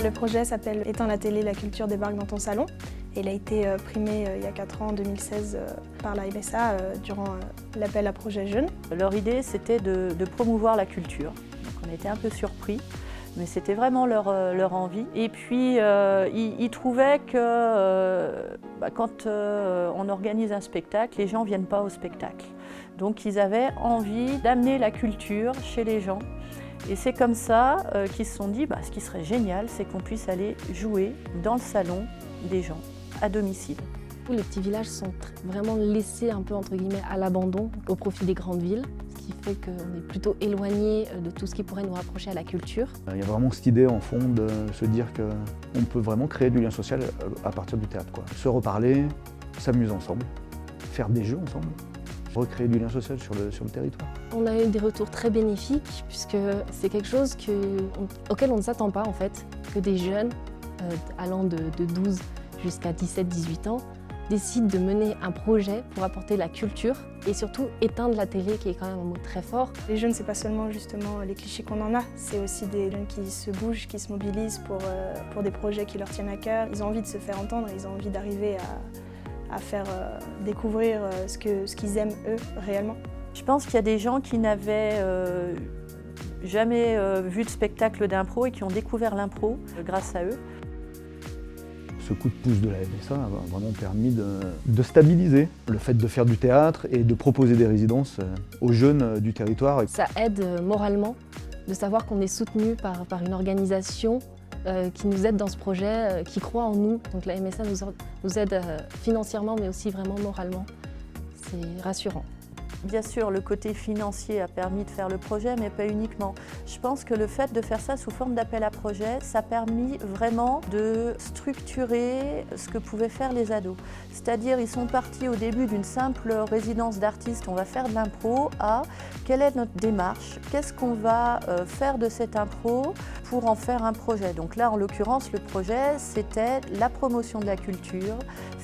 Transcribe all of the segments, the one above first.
Le projet s'appelle « Éteins la télé, la culture débarque dans ton salon ». Il a été primé il y a 4 ans, en 2016, par la MSA durant l'appel à projet jeunes. Leur idée, c'était de promouvoir la culture. Donc on était un peu surpris, mais c'était vraiment leur envie. Et puis, ils trouvaient que quand on organise un spectacle, les gens ne viennent pas au spectacle. Donc ils avaient envie d'amener la culture chez les gens. Et c'est comme ça qu'ils se sont dit, ce qui serait génial, c'est qu'on puisse aller jouer dans le salon des gens, à domicile. Les petits villages sont vraiment laissés un peu entre guillemets à l'abandon au profit des grandes villes, ce qui fait qu'on est plutôt éloigné de tout ce qui pourrait nous rapprocher à la culture. Il y a vraiment cette idée en fond de se dire qu'on peut vraiment créer du lien social à partir du théâtre, quoi. Se reparler, s'amuser ensemble, faire des jeux ensemble, recréer du lien social sur le territoire. On a eu des retours très bénéfiques puisque c'est quelque chose auquel on ne s'attend pas en fait, que des jeunes allant de 12 jusqu'à 17-18 ans décident de mener un projet pour apporter la culture et surtout éteindre la télé, qui est quand même un mot très fort. Les jeunes, c'est pas seulement justement les clichés qu'on en a, c'est aussi des jeunes qui se bougent, qui se mobilisent pour des projets qui leur tiennent à cœur. Ils ont envie de se faire entendre, ils ont envie d'arriver à faire découvrir ce qu'ils aiment eux réellement. Je pense qu'il y a des gens qui n'avaient jamais vu de spectacle d'impro et qui ont découvert l'impro grâce à eux. Ce coup de pouce de la MSA a vraiment permis de stabiliser le fait de faire du théâtre et de proposer des résidences aux jeunes du territoire. Ça aide moralement de savoir qu'on est soutenu par une organisation qui nous aide dans ce projet, qui croit en nous. Donc la MSA nous aide financièrement mais aussi vraiment moralement. C'est rassurant. Bien sûr, le côté financier a permis de faire le projet, mais pas uniquement. Je pense que le fait de faire ça sous forme d'appel à projet, ça a permis vraiment de structurer ce que pouvaient faire les ados. C'est-à-dire, ils sont partis au début d'une simple résidence d'artistes, on va faire de l'impro, à quelle est notre démarche, qu'est-ce qu'on va faire de cette impro pour en faire un projet. Donc là, en l'occurrence, le projet, c'était la promotion de la culture,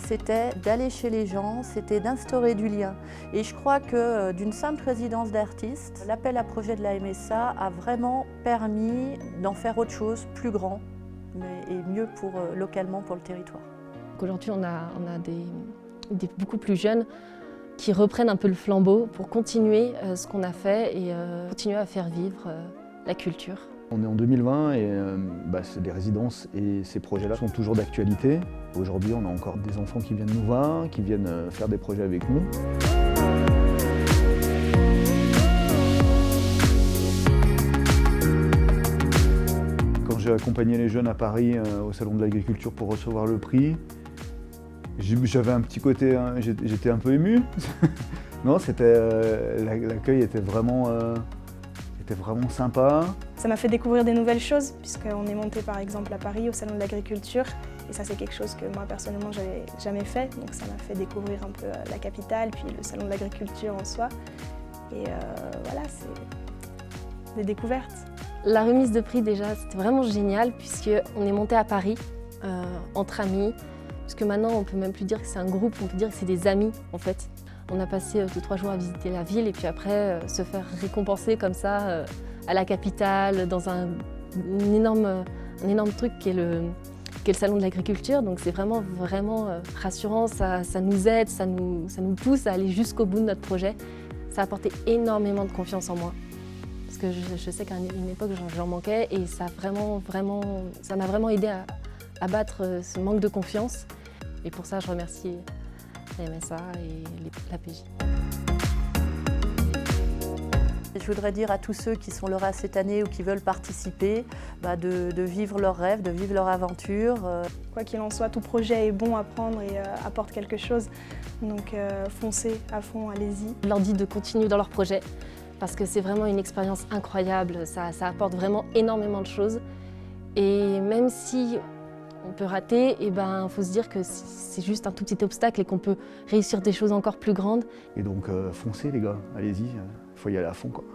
c'était d'aller chez les gens, c'était d'instaurer du lien. Et je crois que d'une simple résidence d'artistes, l'appel à projet de la MSA a vraiment permis d'en faire autre chose, plus grand et mieux localement pour le territoire. Aujourd'hui, on a des beaucoup plus jeunes qui reprennent un peu le flambeau pour continuer ce qu'on a fait et continuer à faire vivre la culture. On est en 2020 et les résidences et ces projets-là sont toujours d'actualité. Aujourd'hui, on a encore des enfants qui viennent nous voir, qui viennent faire des projets avec nous. Quand j'ai accompagné les jeunes à Paris au Salon de l'Agriculture pour recevoir le prix, j'avais un petit côté, j'étais un peu ému. Non, l'accueil était vraiment sympa. Ça m'a fait découvrir des nouvelles choses, puisqu'on est monté par exemple à Paris au Salon de l'Agriculture. Et ça, c'est quelque chose que moi personnellement, j'avais jamais fait. Donc ça m'a fait découvrir un peu la capitale, puis le Salon de l'Agriculture en soi. Et voilà, c'est des découvertes. La remise de prix déjà, c'était vraiment génial, puisqu'on est monté à Paris entre amis. Parce que maintenant, on peut même plus dire que c'est un groupe, on peut dire que c'est des amis en fait. On a passé 2-3 jours à visiter la ville et puis après se faire récompenser comme ça à la capitale dans un énorme truc qui est le Salon de l'Agriculture. Donc c'est vraiment rassurant, ça nous aide, ça nous pousse à aller jusqu'au bout de notre projet. Ça a apporté énormément de confiance en moi. Parce que je sais qu'à une époque j'en manquais et ça m'a vraiment aidé à battre ce manque de confiance. Et pour ça, je remercie la MSA et l'APJ. Je voudrais dire à tous ceux qui sont lauréats cette année ou qui veulent participer de vivre leurs rêves, de vivre leur aventure. Quoi qu'il en soit, tout projet est bon à prendre et apporte quelque chose. Donc foncez à fond, allez-y. Je leur dis de continuer dans leur projet parce que c'est vraiment une expérience incroyable. Ça apporte vraiment énormément de choses. Et même si on peut rater, il faut se dire que c'est juste un tout petit obstacle et qu'on peut réussir des choses encore plus grandes. Et donc foncez les gars, allez-y, il faut y aller à fond quoi.